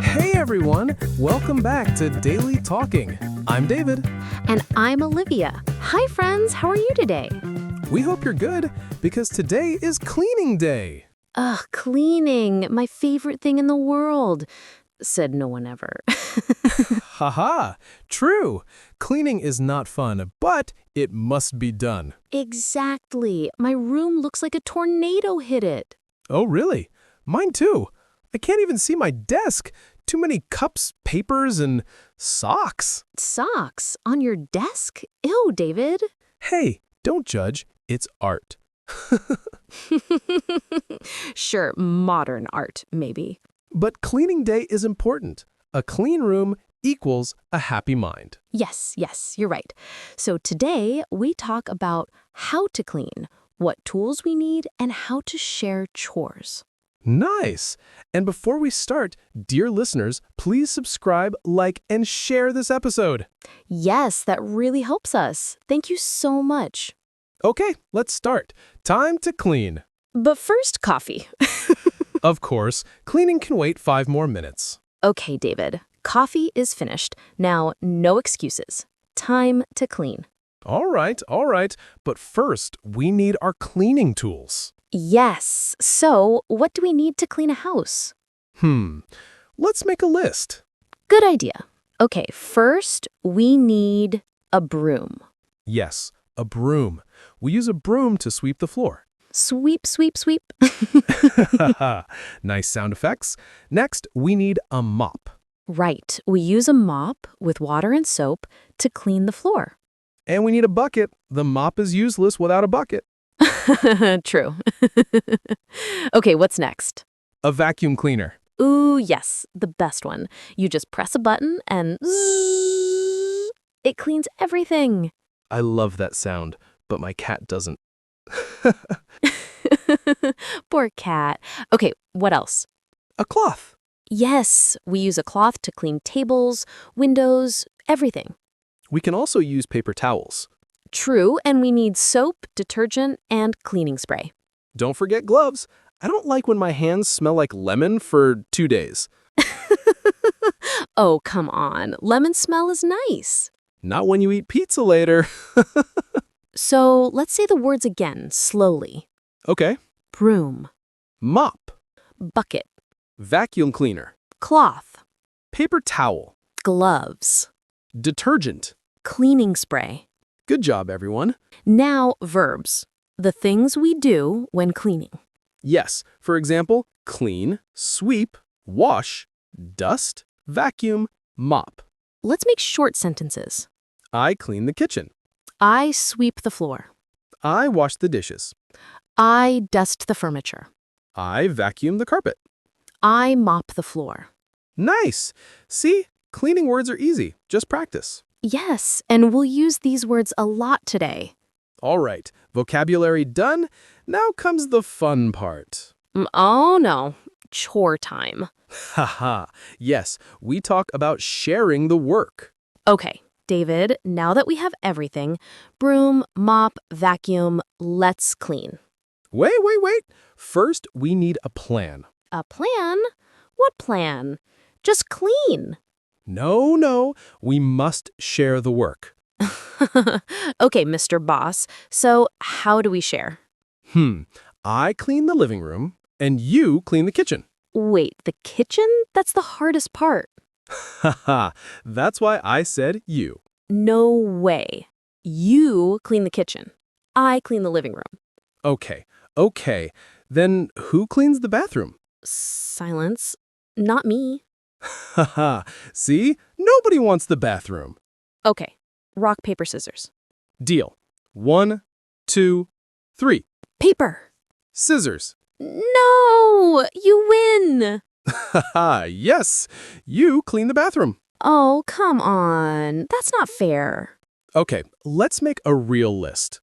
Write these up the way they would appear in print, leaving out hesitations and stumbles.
Hey everyone, welcome back to Daily Talking. I'm David. And I'm Olivia. Hi friends, how are you today? We hope you're good because today is cleaning day. Ugh, cleaning, my favorite thing in the world, said no one ever. Haha, true. Cleaning is not fun, but it must be done. Exactly. My room looks like a tornado hit it. Oh really? Mine too. I can't even see my desk. Too many cups, papers, and socks. Socks? On your desk? Ew, David. Hey, don't judge. It's art. Sure, modern art, maybe. But cleaning day is important. A clean room equals a happy mind. Yes, you're right. So today we talk about how to clean, what tools we need, and how to share chores. Nice! And before we start, dear listeners, please subscribe, like, and share this episode. Yes, that really helps us. Thank you so much. Okay, let's start. Time to clean. But first, coffee. Of course, cleaning can wait 5 more minutes. Okay, David. Coffee is finished. Now, no excuses. Time to clean. All right. But first, we need our cleaning tools. Yes. So, what do we need to clean a house? Let's make a list. Good idea. Okay, first, we need a broom. Yes, a broom. We use a broom to sweep the floor. Sweep, sweep, sweep. Nice sound effects. Next, we need a mop. Right. We use a mop with water and soap to clean the floor. And we need a bucket. The mop is useless without a bucket. True. Okay, what's next? A vacuum cleaner. Ooh, yes, the best one. You just press a button and zzz, it cleans everything. I love that sound, but my cat doesn't. Poor cat. Okay, what else? A cloth. Yes, we use a cloth to clean tables, windows, everything. We can also use paper towels. True, and we need soap, detergent, and cleaning spray. Don't forget gloves. I don't like when my hands smell like lemon for 2 days. Oh, come on. Lemon smell is nice. Not when you eat pizza later. So let's say the words again, slowly. Okay. Broom, Mop. bucket, Vacuum cleaner. cloth, Paper towel. gloves, Detergent. cleaning spray. Good job, everyone. Now, verbs, the things we do when cleaning. Yes, for example, clean, sweep, wash, dust, vacuum, mop. Let's make short sentences. I clean the kitchen. I sweep the floor. I wash the dishes. I dust the furniture. I vacuum the carpet. I mop the floor. Nice! See, cleaning words are easy. Just practice. Yes, and we'll use these words a lot today. All right, vocabulary done. Now comes the fun part. Oh no, chore time. Haha, yes, we talk about sharing the work. Okay, David, now that we have everything, broom, mop, vacuum, let's clean. Wait. First, we need a plan. A plan? What plan? Just clean. No, we must share the work. Okay, Mr. Boss, so how do we share? I clean the living room, and you clean the kitchen. Wait, the kitchen? That's the hardest part. Haha, that's why I said you. No way. You clean the kitchen. I clean the living room. Okay. Then who cleans the bathroom? Silence. Not me. Haha, see? Nobody wants the bathroom. Okay, rock, paper, scissors. Deal. 1, 2, 3. Paper. Scissors. No! You win! Haha, yes. You clean the bathroom. Oh, come on. That's not fair. Okay, let's make a real list.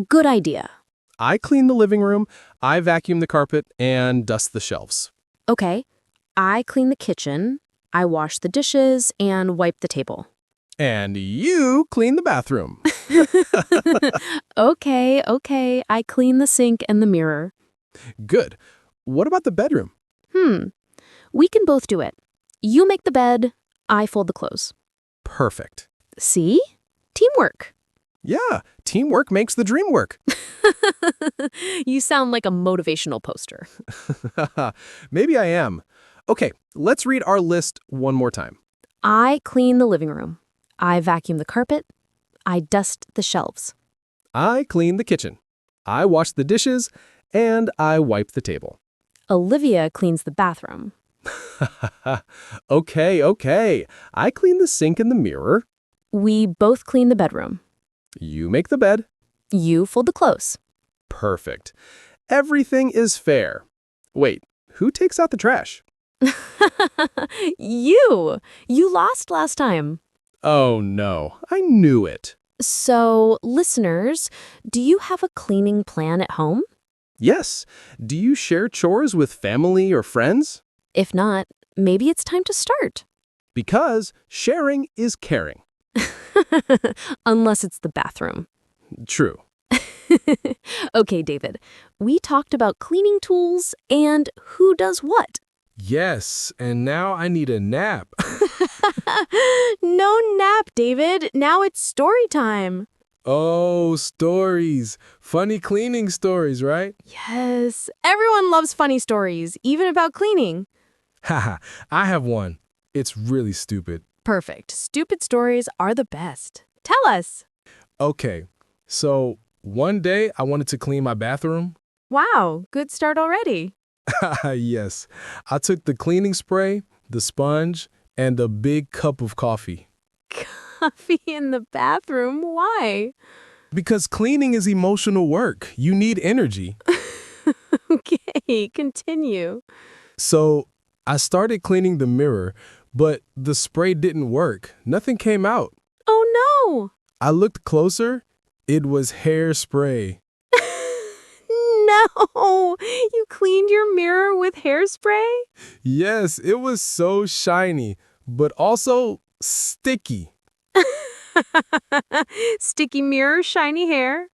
Good idea. I clean the living room, I vacuum the carpet, and dust the shelves. Okay, I clean the kitchen, I wash the dishes, and wipe the table. And you clean the bathroom. Okay, I clean the sink and the mirror. Good. What about the bedroom? We can both do it. You make the bed, I fold the clothes. Perfect. See? Teamwork. Yeah, teamwork makes the dream work. You sound like a motivational poster. Maybe I am. Okay, let's read our list one more time. I clean the living room. I vacuum the carpet. I dust the shelves. I clean the kitchen. I wash the dishes, and I wipe the table. Olivia cleans the bathroom. Okay. I clean the sink and the mirror. We both clean the bedroom. You make the bed. You fold the clothes. Perfect. Everything is fair. Wait, who takes out the trash? You! You lost last time. Oh no, I knew it. So, listeners, do you have a cleaning plan at home? Yes. Do you share chores with family or friends? If not, maybe it's time to start. Because sharing is caring. Unless it's the bathroom. True. Okay, David, we talked about cleaning tools and who does what. Yes, and now I need a nap. No nap, David. Now it's story time. Oh, stories. Funny cleaning stories, right? Yes, everyone loves funny stories, even about cleaning. Haha, I have one. It's really stupid. Perfect. Stupid stories are the best. Tell us. Okay, so one day I wanted to clean my bathroom. Wow, good start already. Yes, I took the cleaning spray, the sponge, and a big cup of coffee. Coffee in the bathroom? Why? Because cleaning is emotional work. You need energy. Okay, continue. So I started cleaning the mirror, but the spray didn't work. Nothing came out. Oh no! I looked closer. It was hairspray. No! You cleaned your mirror with hairspray? Yes, it was so shiny, but also sticky. Sticky mirror, shiny hair.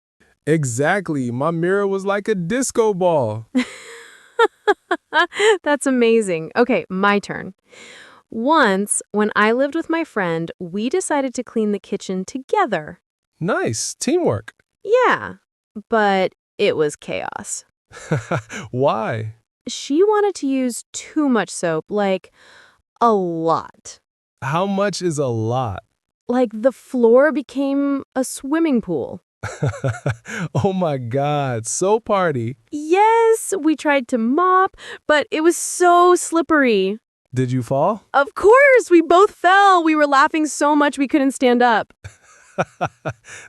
Exactly. My mirror was like a disco ball. That's amazing. Okay, my turn. Once, when I lived with my friend, we decided to clean the kitchen together. Nice. Teamwork. Yeah, but it was chaos. Why? She wanted to use too much soap, like a lot. How much is a lot? Like the floor became a swimming pool. Oh my God, so party. Yes, we tried to mop, but it was so slippery. Did you fall? Of course, we both fell. We were laughing so much we couldn't stand up.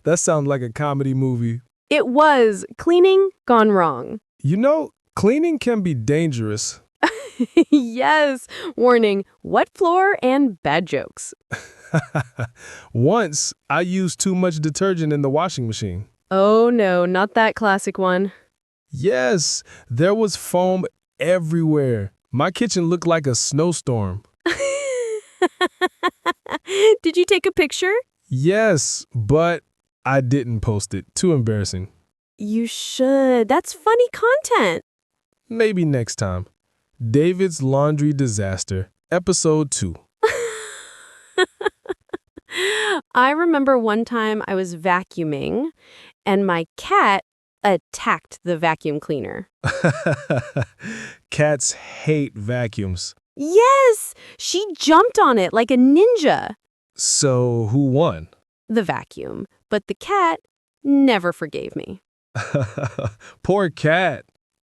That sounds like a comedy movie. It was cleaning gone wrong. You know, cleaning can be dangerous. Yes, warning, wet floor and bad jokes. Once, I used too much detergent in the washing machine. Oh no, not that classic one. Yes, there was foam everywhere. My kitchen looked like a snowstorm. Did you take a picture? Yes, but I didn't post it. Too embarrassing. You should. That's funny content. Maybe next time. David's Laundry Disaster, Episode 2. I remember one time I was vacuuming and my cat attacked the vacuum cleaner. Cats hate vacuums. Yes, she jumped on it like a ninja. So, who won? The vacuum. But the cat never forgave me. Poor cat.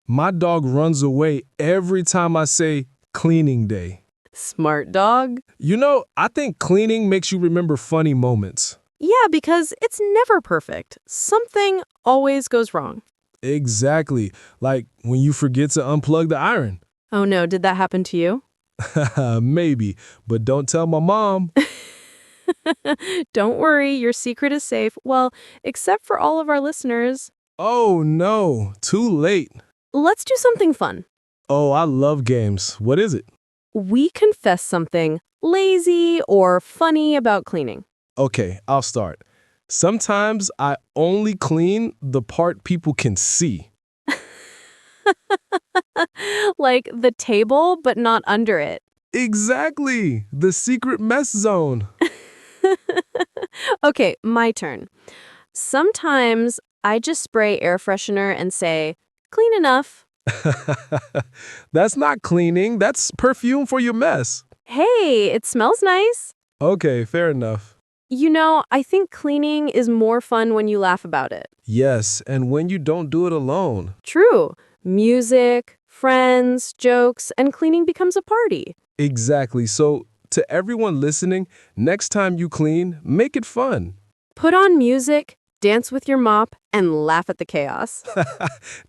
My dog runs away every time I say cleaning day. Smart dog. You know, I think cleaning makes you remember funny moments. Yeah, because it's never perfect. Something always goes wrong. Exactly. Like when you forget to unplug the iron. Oh no, did that happen to you? Maybe, but don't tell my mom. Don't worry, your secret is safe. Well, except for all of our listeners. Oh no, too late. Let's do something fun. Oh, I love games. What is it? We confess something lazy or funny about cleaning. Okay, I'll start. Sometimes I only clean the part people can see. Like the table, but not under it. Exactly. The secret mess zone. Okay, my turn. Sometimes I just spray air freshener and say, clean enough. That's not cleaning. That's perfume for your mess. Hey, it smells nice. Okay, fair enough. I think cleaning is more fun when you laugh about it. Yes, and when you don't do it alone. True. Music, friends, jokes, and cleaning becomes a party. Exactly. So, to everyone listening, next time you clean, make it fun. Put on music, dance with your mop, and laugh at the chaos.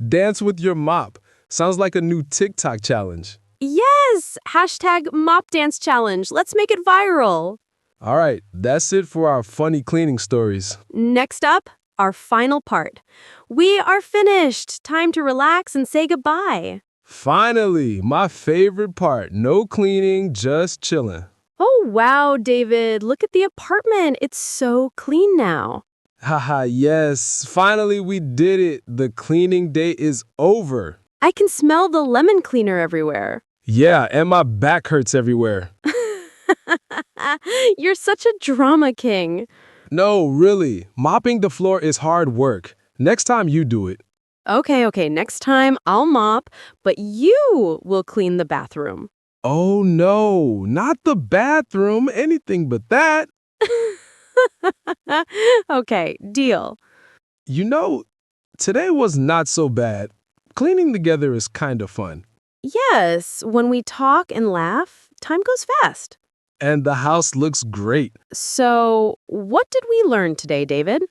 Dance with your mop. Sounds like a new TikTok challenge. Yes! Hashtag mop dance challenge. Let's make it viral. All right, that's it for our funny cleaning stories. Next up, our final part. We are finished. Time to relax and say goodbye. Finally, my favorite part. No cleaning, just chilling. Oh, wow, David. Look at the apartment. It's so clean now. Haha, yes. Finally, we did it. The cleaning day is over. I can smell the lemon cleaner everywhere. Yeah, and my back hurts everywhere. You're such a drama king. No, really. Mopping the floor is hard work. Next time you do it. Okay, next time I'll mop, but you will clean the bathroom. Oh no, not the bathroom, anything but that. Okay, deal. Today was not so bad. Cleaning together is kind of fun. Yes, when we talk and laugh, time goes fast. And the house looks great. So, what did we learn today, David?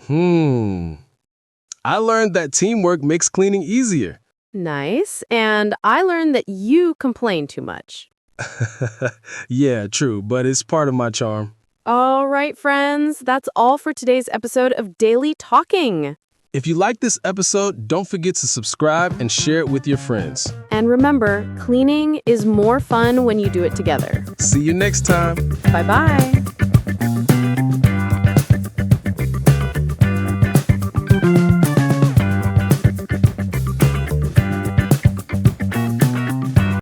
I learned that teamwork makes cleaning easier. Nice. And I learned that you complain too much. Yeah, true, but it's part of my charm. All right, friends, that's all for today's episode of Daily Talking. If you like this episode, don't forget to subscribe and share it with your friends. And remember, cleaning is more fun when you do it together. See you next time. Bye-bye.